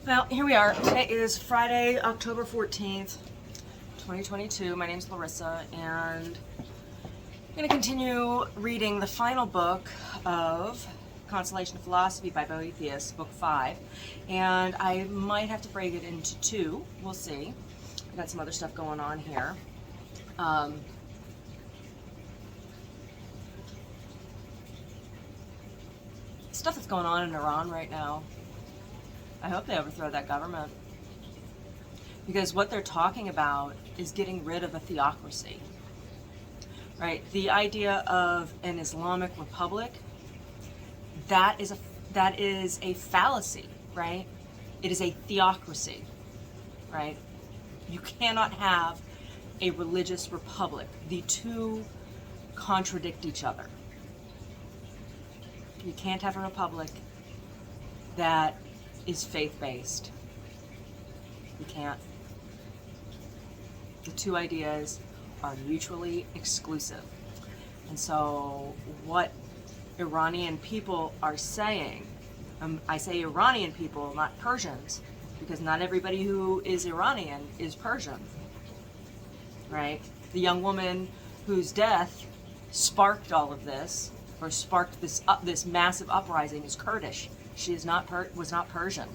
Well, here we are. Today is Friday, October 14th, 2022. My name's Larissa, and I'm going to continue reading the final book of Consolation of Philosophy by Boethius, book 5. And I might have to break it into two. We'll see. I've got some other stuff going on here. Stuff that's going on in Iran right now. I hope they overthrow that government. Because what they're talking about is getting rid of a theocracy. Right? The idea of an Islamic republic, that is a fallacy, right? It is a theocracy, right? You cannot have a religious republic. The two contradict each other. You can't have a republic that is faith-based. You can't. The two ideas are mutually exclusive. And so what Iranian people are saying, I say Iranian people, not Persians, because not everybody who is Iranian is Persian, right? The young woman whose death sparked all of this, or sparked this massive uprising, is Kurdish. She is was not Persian.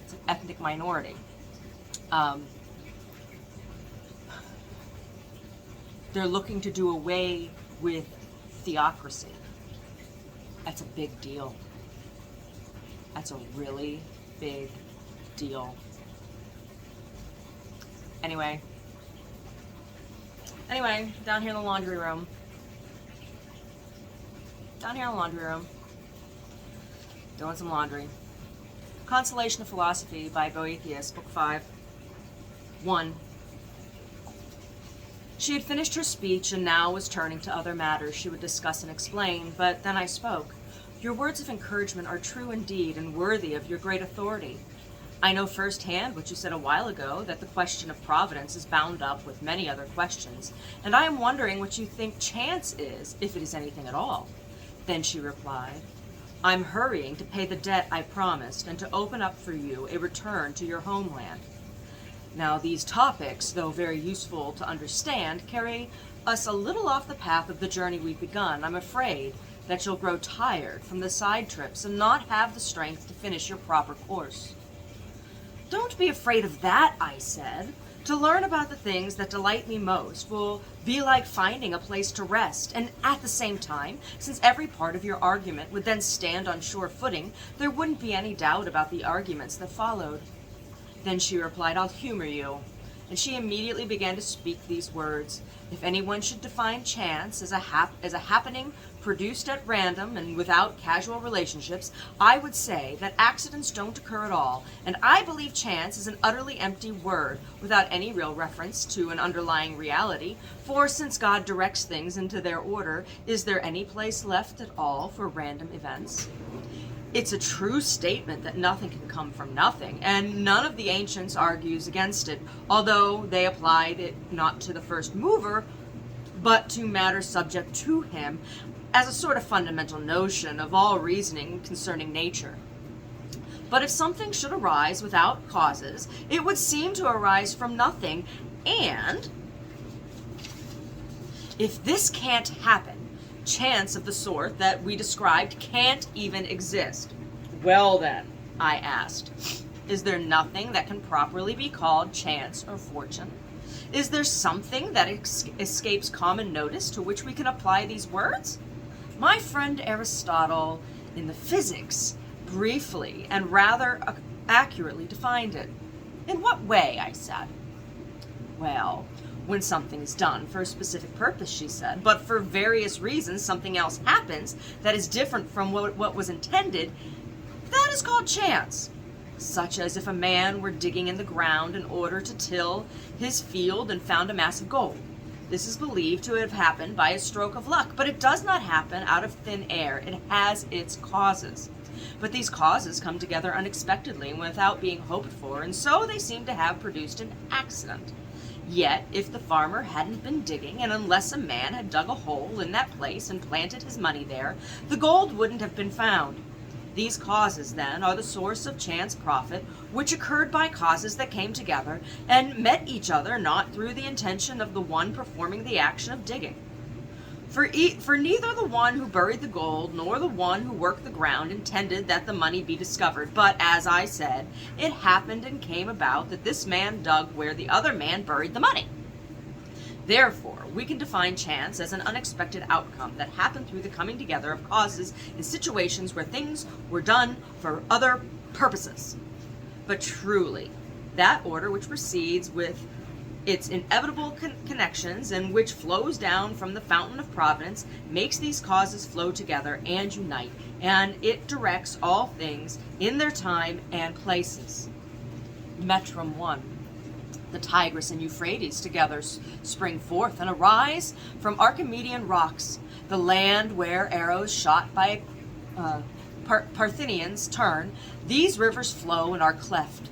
It's an ethnic minority. They're looking to do away with theocracy. That's a big deal. That's a really big deal. Anyway, down here in the laundry room. Doing some laundry. Consolation of Philosophy by Boethius, book 5. 1. She had finished her speech and now was turning to other matters she would discuss and explain, but then I spoke. Your words of encouragement are true indeed and worthy of your great authority. I know firsthand what you said a while ago, that the question of providence is bound up with many other questions, and I am wondering what you think chance is, if it is anything at all. Then she replied, I'm hurrying to pay the debt I promised and to open up for you a return to your homeland. Now these topics, though very useful to understand, carry us a little off the path of the journey we've begun. I'm afraid that you'll grow tired from the side trips and not have the strength to finish your proper course. Don't be afraid of that, I said. To learn about the things that delight me most will be like finding a place to rest, and at the same time, since every part of your argument would then stand on sure footing, there wouldn't be any doubt about the arguments that followed. Then she replied, I'll humor you. And she immediately began to speak these words. If anyone should define chance as a happening produced at random and without casual relationships, I would say that accidents don't occur at all, and I believe chance is an utterly empty word without any real reference to an underlying reality, for since God directs things into their order, is there any place left at all for random events? It's a true statement that nothing can come from nothing, and none of the ancients argues against it, although they applied it not to the first mover, but to matter subject to him, as a sort of fundamental notion of all reasoning concerning nature. But if something should arise without causes, it would seem to arise from nothing, and if this can't happen, chance of the sort that we described can't even exist. Well then, I asked, is there nothing that can properly be called chance or fortune? Is there something that escapes common notice to which we can apply these words? My friend Aristotle, in the Physics, briefly and rather accurately defined it. In what way? I said. Well, when something is done for a specific purpose, she said, but for various reasons something else happens that is different from what was intended, that is called chance. Such as if a man were digging in the ground in order to till his field and found a mass of gold. This is believed to have happened by a stroke of luck, but it does not happen out of thin air. It has its causes. But these causes come together unexpectedly and without being hoped for, and so they seem to have produced an accident. Yet, if the farmer hadn't been digging, and unless a man had dug a hole in that place and planted his money there, the gold wouldn't have been found. These causes, then, are the source of chance profit, which occurred by causes that came together and met each other not through the intention of the one performing the action of digging. For neither the one who buried the gold nor the one who worked the ground intended that the money be discovered, but, as I said, it happened and came about that this man dug where the other man buried the money. Therefore, we can define chance as an unexpected outcome that happened through the coming together of causes in situations where things were done for other purposes. But truly, that order which proceeds with its inevitable connections and which flows down from the fountain of providence makes these causes flow together and unite, and it directs all things in their time and places. Metrum 1. The Tigris and Euphrates together spring forth and arise from Archimedean rocks, the land where arrows shot by Parthians turn. These rivers flow and are cleft.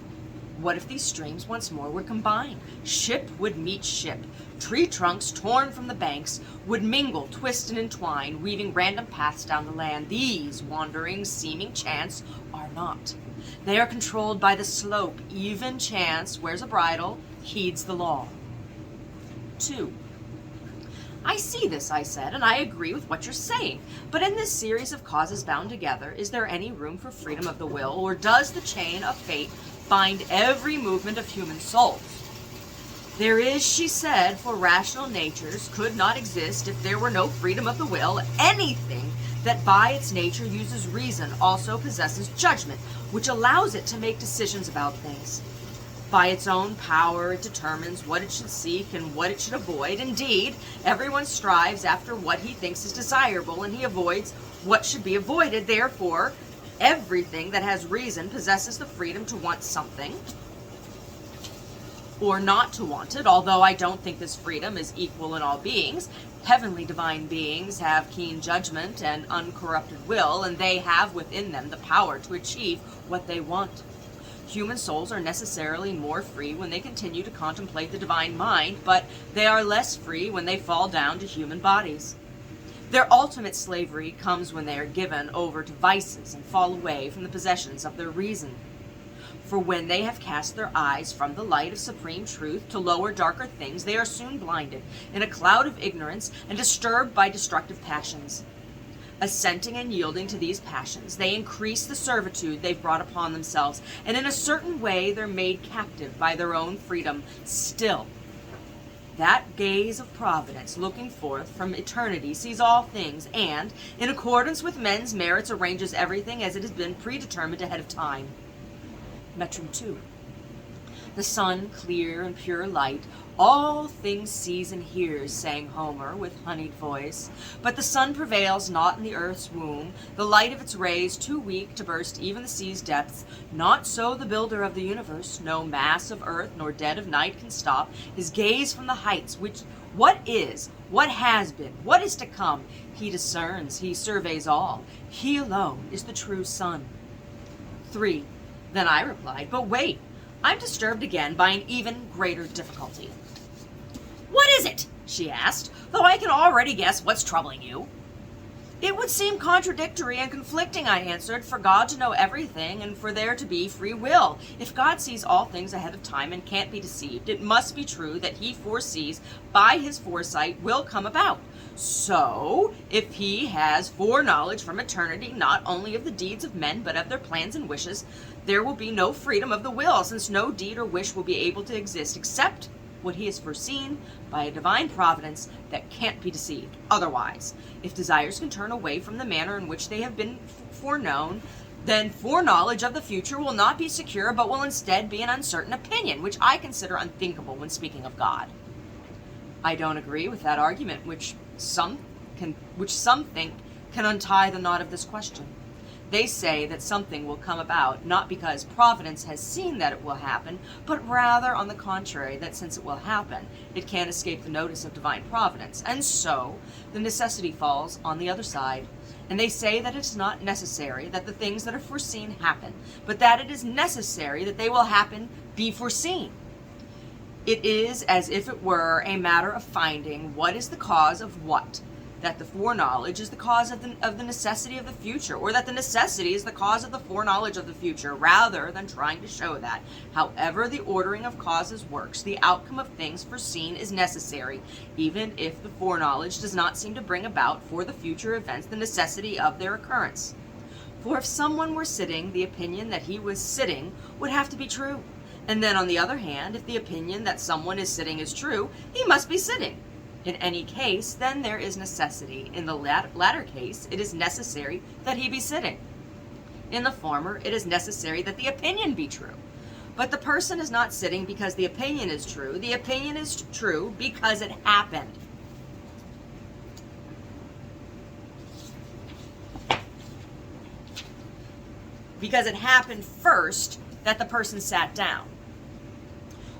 What if these streams once more were combined? Ship would meet ship. Tree trunks torn from the banks would mingle, twist, and entwine, weaving random paths down the land. These wanderings, seeming chance, are not. They are controlled by the slope. Even chance wears a bridle, heeds the law. 2. I see this, I said, and I agree with what you're saying. But in this series of causes bound together, is there any room for freedom of the will, or does the chain of fate bind every movement of human souls? There is, she said, for rational natures could not exist if there were no freedom of the will. Anything that by its nature uses reason also possesses judgment, which allows it to make decisions about things. By its own power, it determines what it should seek and what it should avoid. Indeed, everyone strives after what he thinks is desirable, and he avoids what should be avoided. Therefore, everything that has reason possesses the freedom to want something or not to want it, although I don't think this freedom is equal in all beings. Heavenly divine beings have keen judgment and uncorrupted will, and they have within them the power to achieve what they want. Human souls are necessarily more free when they continue to contemplate the divine mind, but they are less free when they fall down to human bodies. Their ultimate slavery comes when they are given over to vices and fall away from the possessions of their reason. For when they have cast their eyes from the light of supreme truth to lower, darker things, they are soon blinded in a cloud of ignorance and disturbed by destructive passions. Assenting and yielding to these passions, they increase the servitude they've brought upon themselves, and in a certain way they're made captive by their own freedom. Still, that gaze of providence looking forth from eternity sees all things, and, in accordance with men's merits, arranges everything as it has been predetermined ahead of time. Metrum 2. The sun, clear and pure light, all things sees and hears, sang Homer with honeyed voice. But the sun prevails not in the earth's womb, the light of its rays too weak to burst even the sea's depths. Not so the builder of the universe. No mass of earth nor dead of night can stop his gaze from the heights, which what is, what has been, what is to come, he discerns, he surveys all. He alone is the true sun. 3. Then I replied, but wait, I'm disturbed again by an even greater difficulty. What is it? She asked, though I can already guess what's troubling you. It would seem contradictory and conflicting, I answered, for God to know everything and for there to be free will. If God sees all things ahead of time and can't be deceived, it must be true that he foresees by his foresight will come about. So, if he has foreknowledge from eternity not only of the deeds of men but of their plans and wishes, there will be no freedom of the will, since no deed or wish will be able to exist except what he has foreseen by a divine providence that can't be deceived. Otherwise, if desires can turn away from the manner in which they have been foreknown, then foreknowledge of the future will not be secure, but will instead be an uncertain opinion, which I consider unthinkable when speaking of God. I don't agree with that argument, which some think can untie the knot of this question. They say that something will come about, not because Providence has seen that it will happen, but rather, on the contrary, that since it will happen, it can't escape the notice of divine Providence, and so the necessity falls on the other side. And they say that it is not necessary that the things that are foreseen happen, but that it is necessary that they will happen be foreseen. It is as if it were a matter of finding what is the cause of what, that the foreknowledge is the cause of the necessity of the future, or that the necessity is the cause of the foreknowledge of the future, rather than trying to show that, however the ordering of causes works, the outcome of things foreseen is necessary, even if the foreknowledge does not seem to bring about for the future events the necessity of their occurrence. For if someone were sitting, the opinion that he was sitting would have to be true. And then on the other hand, if the opinion that someone is sitting is true, he must be sitting. In any case, then there is necessity. In the latter case, it is necessary that he be sitting. In the former, it is necessary that the opinion be true. But the person is not sitting because the opinion is true. The opinion is true because it happened. Because it happened first that the person sat down.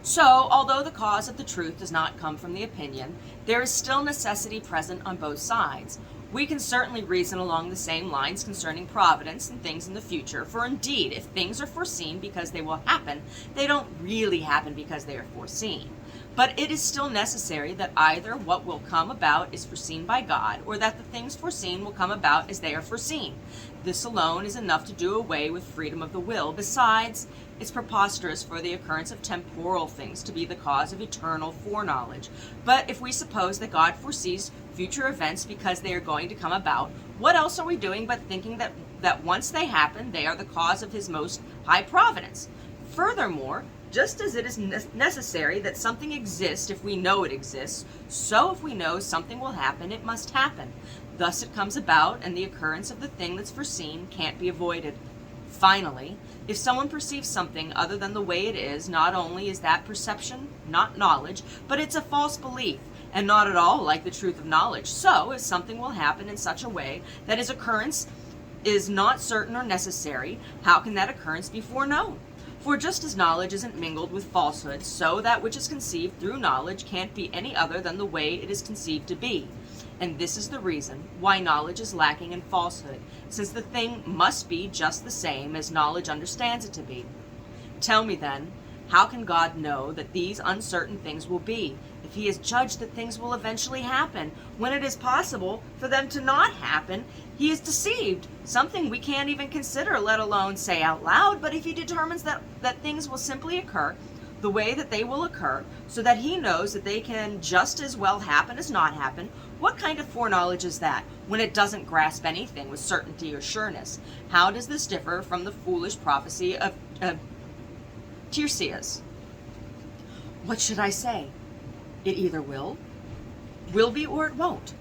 So, although the cause of the truth does not come from the opinion, there is still necessity present on both sides. We can certainly reason along the same lines concerning providence and things in the future, for indeed, if things are foreseen because they will happen, they don't really happen because they are foreseen. But it is still necessary that either what will come about is foreseen by God, or that the things foreseen will come about as they are foreseen. This alone is enough to do away with freedom of the will. Besides, it's preposterous for the occurrence of temporal things to be the cause of eternal foreknowledge. But if we suppose that God foresees future events because they are going to come about, what else are we doing but thinking that once they happen, they are the cause of his most high providence? Furthermore, just as it is necessary that something exists if we know it exists, so if we know something will happen, it must happen. Thus it comes about, and the occurrence of the thing that's foreseen can't be avoided. Finally, if someone perceives something other than the way it is, not only is that perception not knowledge, but it's a false belief, and not at all like the truth of knowledge. So, if something will happen in such a way that its occurrence is not certain or necessary, how can that occurrence be foreknown? For just as knowledge isn't mingled with falsehood, so that which is conceived through knowledge can't be any other than the way it is conceived to be. And this is the reason why knowledge is lacking in falsehood, since the thing must be just the same as knowledge understands it to be. Tell me then, how can God know that these uncertain things will be, if he has judged that things will eventually happen? When it is possible for them to not happen, he is deceived, something we can't even consider, let alone say out loud. But if he determines that things will simply occur the way that they will occur, so that he knows that they can just as well happen as not happen, what kind of foreknowledge is that, when it doesn't grasp anything with certainty or sureness? How does this differ from the foolish prophecy of Tiresias? What should I say? It either will be, or it won't.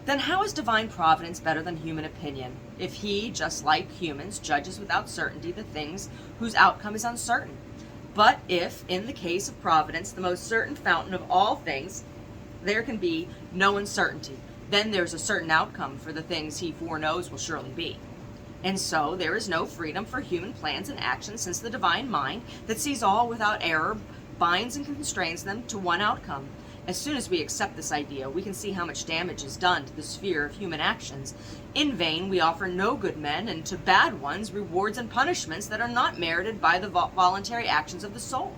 Then how is divine providence better than human opinion, if he, just like humans, judges without certainty the things whose outcome is uncertain? But if, in the case of providence, the most certain fountain of all things, there can be no uncertainty, then there's a certain outcome for the things he foreknows will surely be. And so there is no freedom for human plans and actions, since the divine mind that sees all without error binds and constrains them to one outcome. As soon as we accept this idea, we can see how much damage is done to the sphere of human actions. In vain, we offer no good men, and to bad ones, rewards and punishments that are not merited by the voluntary actions of the soul.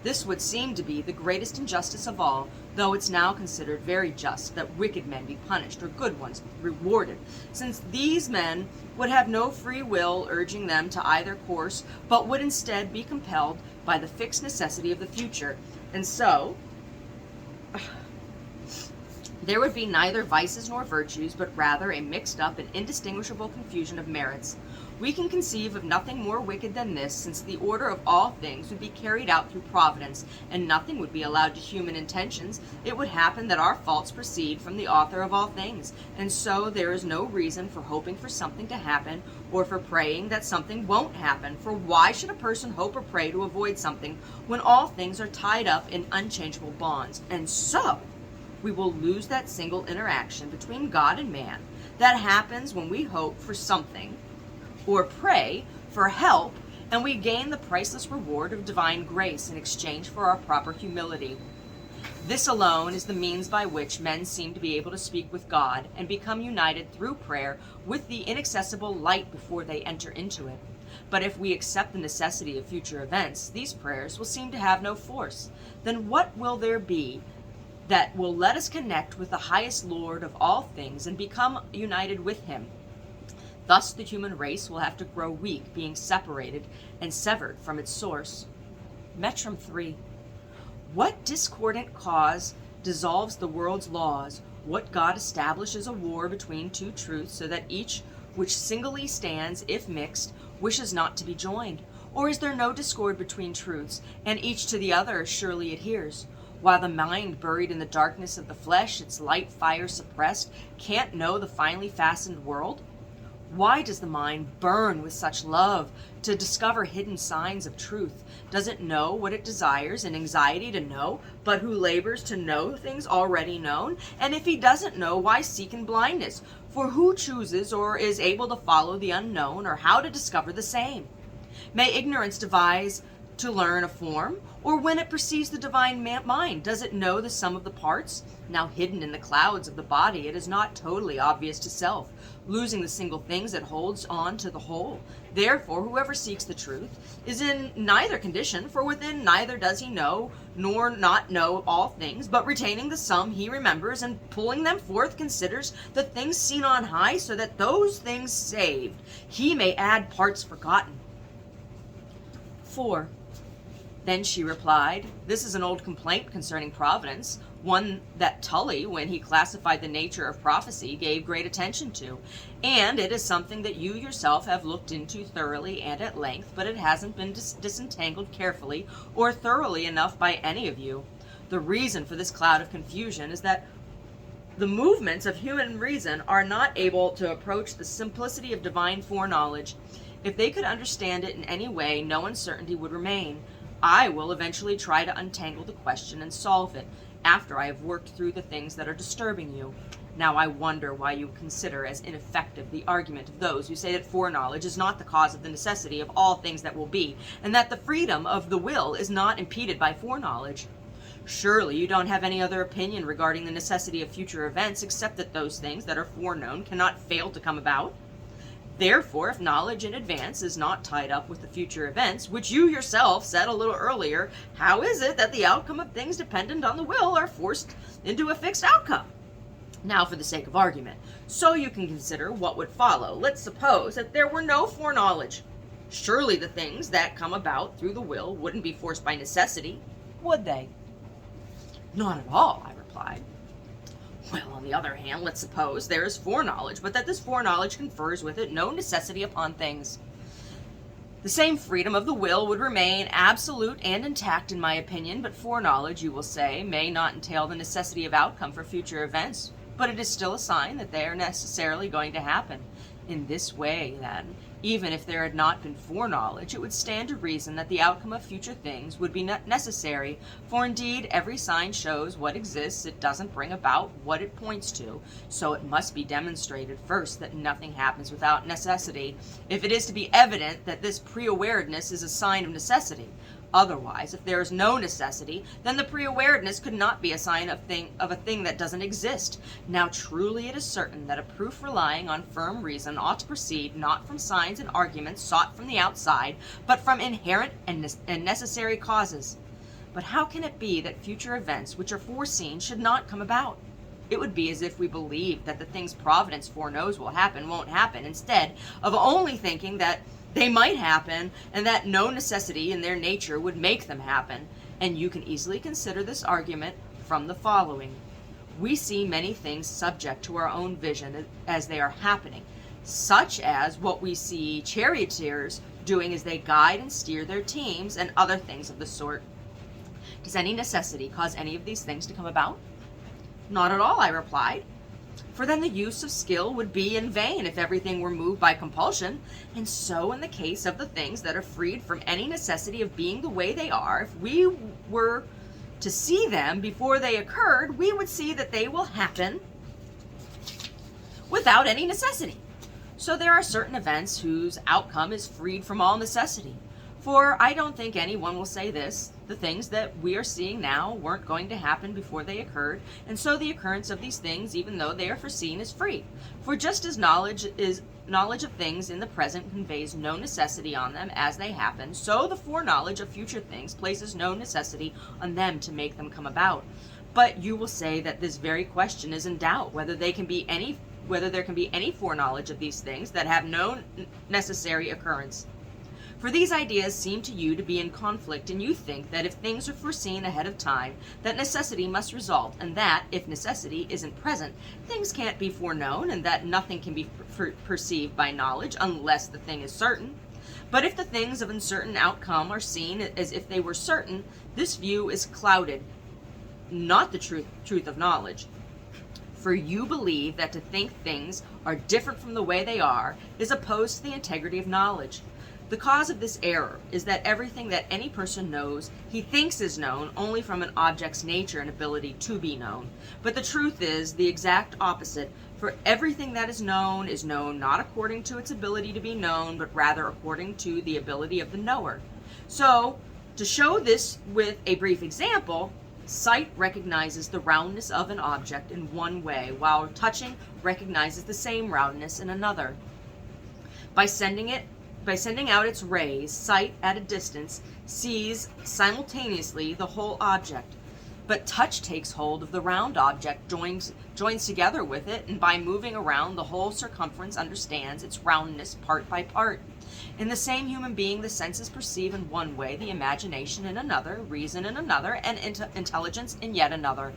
This would seem to be the greatest injustice of all, though it's now considered very just that wicked men be punished or good ones rewarded, since these men would have no free will urging them to either course, but would instead be compelled by the fixed necessity of the future. And so there would be neither vices nor virtues, but rather a mixed up and indistinguishable confusion of merits. We can conceive of nothing more wicked than this, since the order of all things would be carried out through providence, and nothing would be allowed to human intentions. It would happen that our faults proceed from the author of all things, and so there is no reason for hoping for something to happen, or for praying that something won't happen. For why should a person hope or pray to avoid something, when all things are tied up in unchangeable bonds? And so we will lose that single interaction between God and man that happens when we hope for something or pray for help, and we gain the priceless reward of divine grace in exchange for our proper humility. This alone is the means by which men seem to be able to speak with God and become united through prayer with the inaccessible light before they enter into it. But if we accept the necessity of future events, these prayers will seem to have no force. Then what will there be that will let us connect with the highest Lord of all things and become united with him. Thus the human race will have to grow weak, being separated and severed from its source. Metrum 3. What discordant cause dissolves the world's laws? What God establishes a war between two truths, so that each which singly stands, if mixed, wishes not to be joined? Or is there no discord between truths, and each to the other surely adheres? While the mind, buried in the darkness of the flesh, its light fire suppressed, can't know the finely fastened world? Why does the mind burn with such love to discover hidden signs of truth? Does it know what it desires in anxiety to know, but who labors to know things already known? And if he doesn't know, why seek in blindness? For who chooses or is able to follow the unknown, or how to discover the same? May ignorance devise to learn a form, or when it perceives the divine mind, does it know the sum of the parts? Now hidden in the clouds of the body, it is not totally obvious to self, losing the single things it holds on to the whole. Therefore, whoever seeks the truth is in neither condition, for within neither does he know, nor not know all things, but retaining the sum he remembers, and pulling them forth considers the things seen on high, so that those things saved he may add parts forgotten. 4. Then she replied, this is an old complaint concerning providence, one that Tully, when he classified the nature of prophecy, gave great attention to. And it is something that you yourself have looked into thoroughly and at length, but it hasn't been disentangled carefully or thoroughly enough by any of you. The reason for this cloud of confusion is that the movements of human reason are not able to approach the simplicity of divine foreknowledge. If they could understand it in any way, no uncertainty would remain. I will eventually try to untangle the question and solve it, after I have worked through the things that are disturbing you. Now I wonder why you consider as ineffective the argument of those who say that foreknowledge is not the cause of the necessity of all things that will be, and that the freedom of the will is not impeded by foreknowledge. Surely you don't have any other opinion regarding the necessity of future events, except that those things that are foreknown cannot fail to come about. Therefore, if knowledge in advance is not tied up with the future events, which you yourself said a little earlier, how is it that the outcome of things dependent on the will are forced into a fixed outcome? Now, for the sake of argument, so you can consider what would follow. Let's suppose that there were no foreknowledge. Surely the things that come about through the will wouldn't be forced by necessity, would they? Not at all, I replied. Well, on the other hand, let's suppose there is foreknowledge, but that this foreknowledge confers with it no necessity upon things. The same freedom of the will would remain absolute and intact in my opinion, but foreknowledge, you will say, may not entail the necessity of outcome for future events, but it is still a sign that they are necessarily going to happen. In this way, then, even if there had not been foreknowledge, it would stand to reason that the outcome of future things would be necessary, for indeed every sign shows what exists, it doesn't bring about what it points to, so it must be demonstrated first that nothing happens without necessity, if it is to be evident that this pre-awareness is a sign of necessity. Otherwise, if there is no necessity, then the pre-awareness could not be a sign of a thing that doesn't exist. Now truly it is certain that a proof relying on firm reason ought to proceed not from signs and arguments sought from the outside, but from inherent and necessary causes. But how can it be that future events which are foreseen should not come about? It would be as if we believed that the things Providence foreknows will happen won't happen, instead of only thinking that they might happen, and that no necessity in their nature would make them happen. And you can easily consider this argument from the following. We see many things subject to our own vision as they are happening, such as what we see charioteers doing as they guide and steer their teams, and other things of the sort. Does any necessity cause any of these things to come about? Not at all, I replied. For then the use of skill would be in vain if everything were moved by compulsion, and so in the case of the things that are freed from any necessity of being the way they are, if we were to see them before they occurred, we would see that they will happen without any necessity. So there are certain events whose outcome is freed from all necessity. For I don't think anyone will say this, the things that we are seeing now weren't going to happen before they occurred, and so the occurrence of these things, even though they are foreseen, is free. For just as knowledge of things in the present conveys no necessity on them as they happen, so the foreknowledge of future things places no necessity on them to make them come about. But you will say that this very question is in doubt, whether there can be any foreknowledge of these things that have no necessary occurrence. For these ideas seem to you to be in conflict, and you think that if things are foreseen ahead of time, that necessity must result, and that, if necessity isn't present, things can't be foreknown, and that nothing can be perceived by knowledge unless the thing is certain. But if the things of uncertain outcome are seen as if they were certain, this view is clouded, not the truth of knowledge. For you believe that to think things are different from the way they are is opposed to the integrity of knowledge. The cause of this error is that everything that any person knows, he thinks is known only from an object's nature and ability to be known. But the truth is the exact opposite, for everything that is known not according to its ability to be known, but rather according to the ability of the knower. So, to show this with a brief example, sight recognizes the roundness of an object in one way, while touching recognizes the same roundness in another. By sending out its rays, sight at a distance sees simultaneously the whole object. But touch takes hold of the round object, joins together with it, and by moving around the whole circumference understands its roundness part by part. In the same human being, the senses perceive in one way, the imagination in another, reason in another, and intelligence in yet another.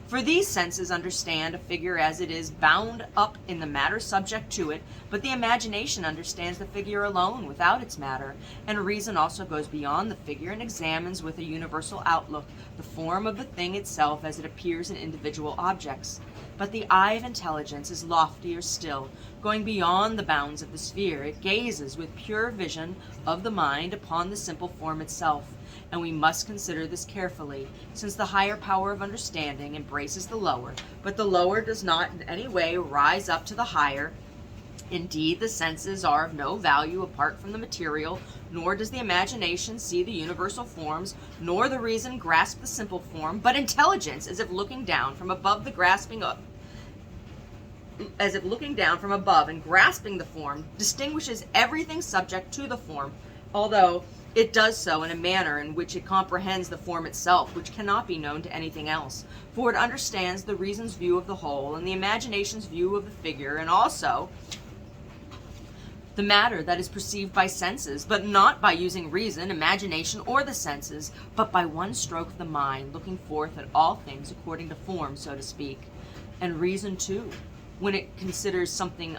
For these senses understand a figure as it is bound up in the matter subject to it, but the imagination understands the figure alone without its matter, and reason also goes beyond the figure and examines with a universal outlook the form of the thing itself as it appears in individual objects. But the eye of intelligence is loftier still, going beyond the bounds of the sphere. It gazes with pure vision of the mind upon the simple form itself. And we must consider this carefully, since the higher power of understanding embraces the lower, but the lower does not in any way rise up to the higher. Indeed, the senses are of no value apart from the material, nor does the imagination see the universal forms, nor the reason grasp the simple form, but intelligence, as if looking down from above and grasping the form, distinguishes everything subject to the form, although it does so in a manner in which it comprehends the form itself, which cannot be known to anything else. For it understands the reason's view of the whole, and the imagination's view of the figure, and also the matter that is perceived by senses, but not by using reason, imagination, or the senses, but by one stroke of the mind, looking forth at all things according to form, so to speak. And reason, too, when it considers something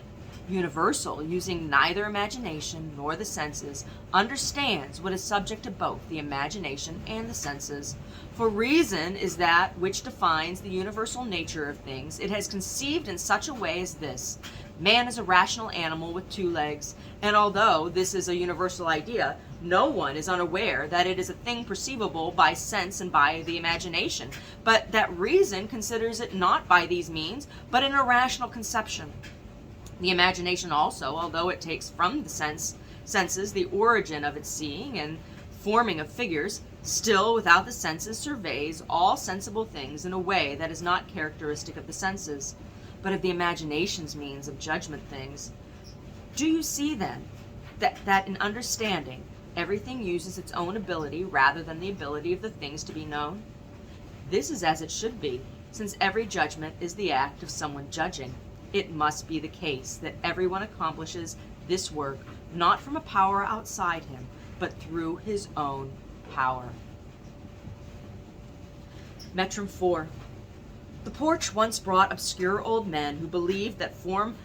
universal, using neither imagination nor the senses, understands what is subject to both the imagination and the senses. For reason is that which defines the universal nature of things. It has conceived in such a way as this: man is a rational animal with 2 legs, and although this is a universal idea, no one is unaware that it is a thing perceivable by sense and by the imagination, but that reason considers it not by these means, but in a rational conception. The imagination also, although it takes from the senses the origin of its seeing and forming of figures, still without the senses surveys all sensible things in a way that is not characteristic of the senses, but of the imagination's means of judgment things. Do you see then that in understanding, everything uses its own ability rather than the ability of the things to be known? This is as it should be, since every judgment is the act of someone judging. It must be the case that everyone accomplishes this work not from a power outside him, but through his own power. Metrum 4. The porch once brought obscure old men who believed that from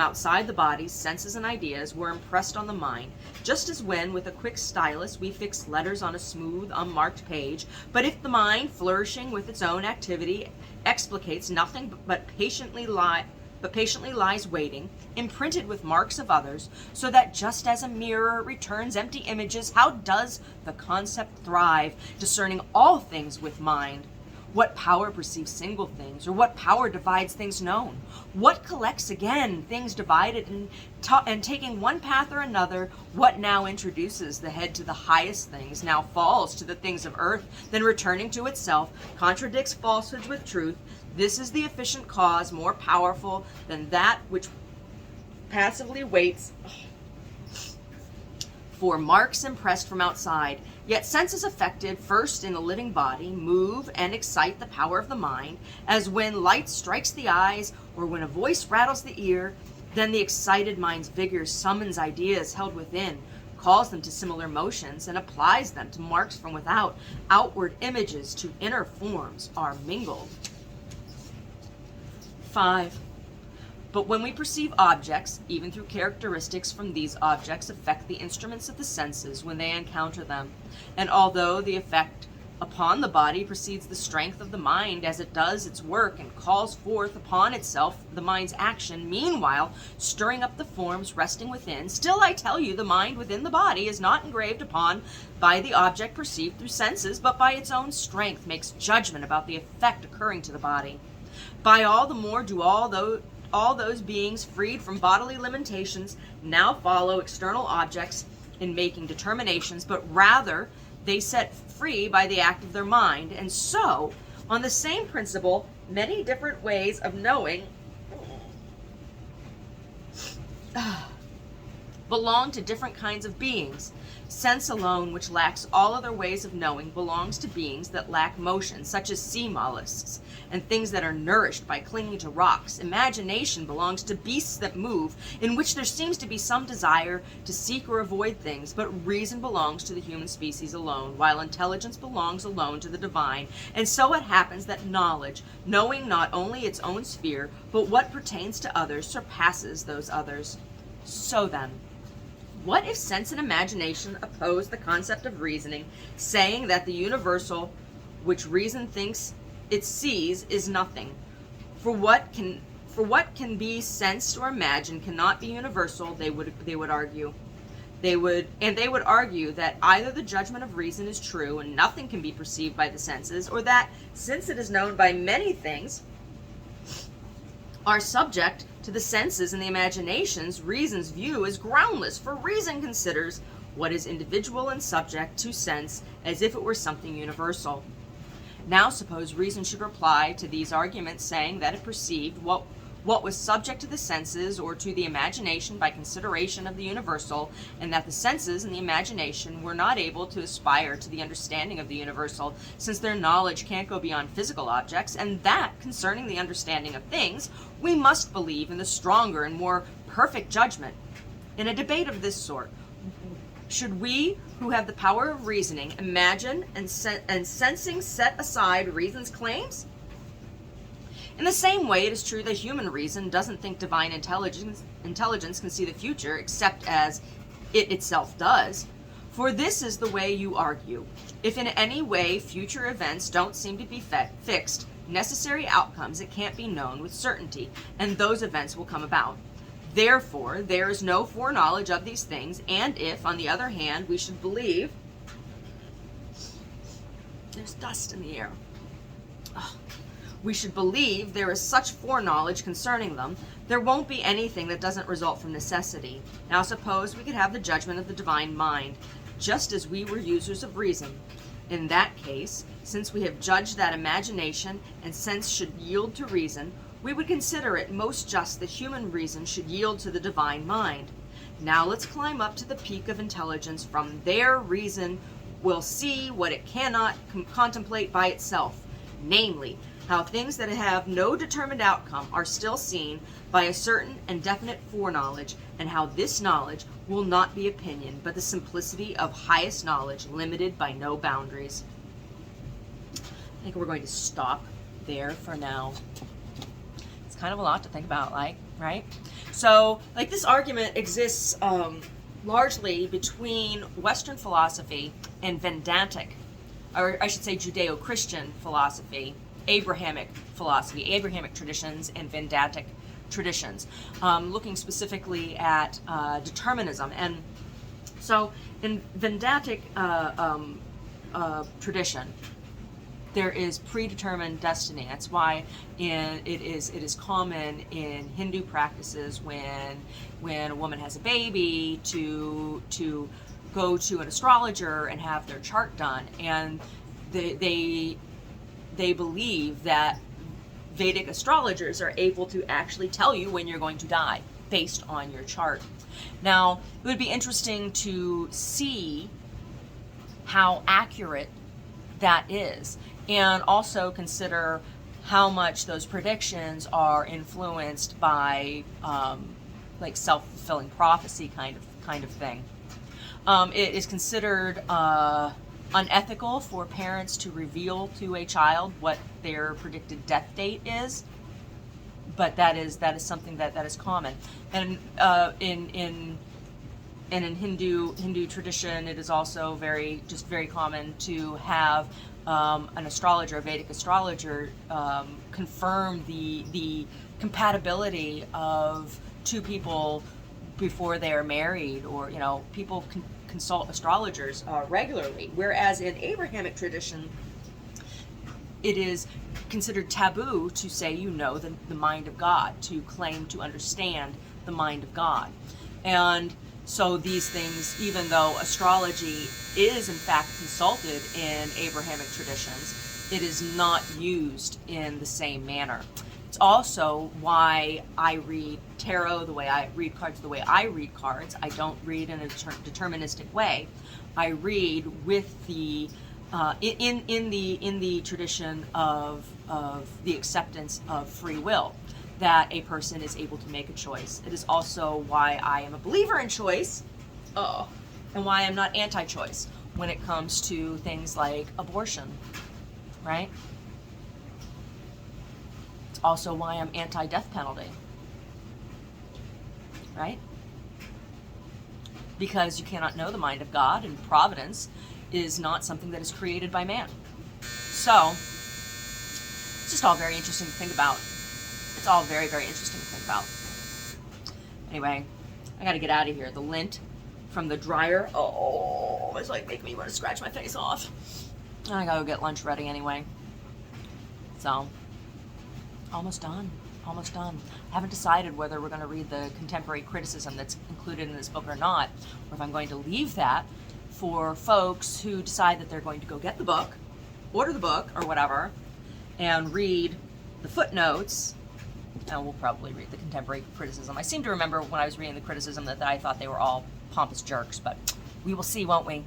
outside the body, senses and ideas were impressed on the mind, just as when with a quick stylus we fix letters on a smooth, unmarked page, but if the mind, flourishing with its own activity, explicates nothing but patiently lies waiting, imprinted with marks of others, so that just as a mirror returns empty images, how does the concept thrive, discerning all things with mind? What power perceives single things, or what power divides things known? What collects again things divided and taking one path or another? What now introduces the head to the highest things, now falls to the things of earth, then returning to itself, contradicts falsehood with truth? This is the efficient cause, more powerful than that which passively waits for marks impressed from outside. Yet senses affected first in the living body move and excite the power of the mind, as when light strikes the eyes or when a voice rattles the ear. Then the excited mind's vigor summons ideas held within, calls them to similar motions, and applies them to marks from without. Outward images to inner forms are mingled. 5. But when we perceive objects, even through characteristics from these objects affect the instruments of the senses when they encounter them. And although the effect upon the body precedes the strength of the mind as it does its work and calls forth upon itself the mind's action, meanwhile stirring up the forms resting within, still I tell you the mind within the body is not engraved upon by the object perceived through senses, but by its own strength makes judgment about the effect occurring to the body. By all the more do all those beings freed from bodily limitations now follow external objects in making determinations, but rather they set free by the act of their mind. And so, on the same principle, many different ways of knowing belong to different kinds of beings. Sense alone, which lacks all other ways of knowing, belongs to beings that lack motion, such as sea mollusks, and things that are nourished by clinging to rocks. Imagination belongs to beasts that move, in which there seems to be some desire to seek or avoid things, but reason belongs to the human species alone, while intelligence belongs alone to the divine. And so it happens that knowledge, knowing not only its own sphere, but what pertains to others, surpasses those others. So then, what if sense and imagination oppose the concept of reasoning, saying that the universal which reason thinks it sees is nothing? For what can be sensed or imagined cannot be universal, they would argue. They would argue that either the judgment of reason is true and nothing can be perceived by the senses, or that since it is known by many things are subject to the senses and the imaginations, reason's view is groundless, for reason considers what is individual and subject to sense as if it were something universal. Now suppose reason should reply to these arguments, saying that it perceived what was subject to the senses or to the imagination by consideration of the universal, and that the senses and the imagination were not able to aspire to the understanding of the universal, since their knowledge can't go beyond physical objects, and that, concerning the understanding of things, we must believe in the stronger and more perfect judgment. In a debate of this sort, should we, who have the power of reasoning, imagine and sensing set aside reason's claims? In the same way, it is true that human reason doesn't think divine intelligence can see the future, except as it itself does. For this is the way you argue. If in any way future events don't seem to be fixed, necessary outcomes, it can't be known with certainty, and those events will come about. Therefore, there is no foreknowledge of these things, and if, on the other hand, we should believe, there's dust in the air. We should believe there is such foreknowledge concerning them, there won't be anything that doesn't result from necessity. Now suppose we could have the judgment of the divine mind, just as we were users of reason. In that case, since we have judged that imagination and sense should yield to reason, we would consider it most just that human reason should yield to the divine mind. Now let's climb up to the peak of intelligence. From there, reason will see what it cannot contemplate by itself, namely, how things that have no determined outcome are still seen by a certain and definite foreknowledge, and how this knowledge will not be opinion, but the simplicity of highest knowledge, limited by no boundaries. I think we're going to stop there for now. It's kind of a lot to think about, right? So, this argument exists largely between Western philosophy and Vedantic, or I should say Judeo-Christian philosophy, Abrahamic philosophy, Abrahamic traditions, and Vedantic traditions, looking specifically at determinism. And so in Vedantic tradition, there is predetermined destiny. That's why it is common in Hindu practices when a woman has a baby to go to an astrologer and have their chart done, and they believe that Vedic astrologers are able to actually tell you when you're going to die based on your chart. Now, it would be interesting to see how accurate that is, and also consider how much those predictions are influenced by like self-fulfilling prophecy kind of thing. It is considered unethical for parents to reveal to a child what their predicted death date is, but that is something that is common. And in Hindu tradition, it is also very common to have an astrologer, a Vedic astrologer, confirm the compatibility of two people before they are married, or people consult astrologers regularly. Whereas in Abrahamic tradition, it is considered taboo to say the mind of God, to claim to understand the mind of God. And so these things, even though astrology is in fact consulted in Abrahamic traditions, it is not used in the same manner. It's also why I read tarot the way I read cards, the way I read cards. I don't read in a deterministic way. I read with the in the tradition of the acceptance of free will, that a person is able to make a choice. It is also why I am a believer in choice, and why I'm not anti-choice when it comes to things like abortion, right? It's also why I'm anti-death penalty, right? Because you cannot know the mind of God, and providence is not something that is created by man. So, it's just all very interesting to think about. It's all very, very interesting to think about. Anyway, I gotta get out of here. The lint from the dryer, it's like making me want to scratch my face off. I gotta go get lunch ready anyway. So, almost done. I haven't decided whether we're going to read the contemporary criticism that's included in this book or not, or if I'm going to leave that for folks who decide that they're going to go get the book, order the book, or whatever, and read the footnotes. And we'll probably read the contemporary criticism. I seem to remember when I was reading the criticism that I thought they were all pompous jerks, but we will see, won't we?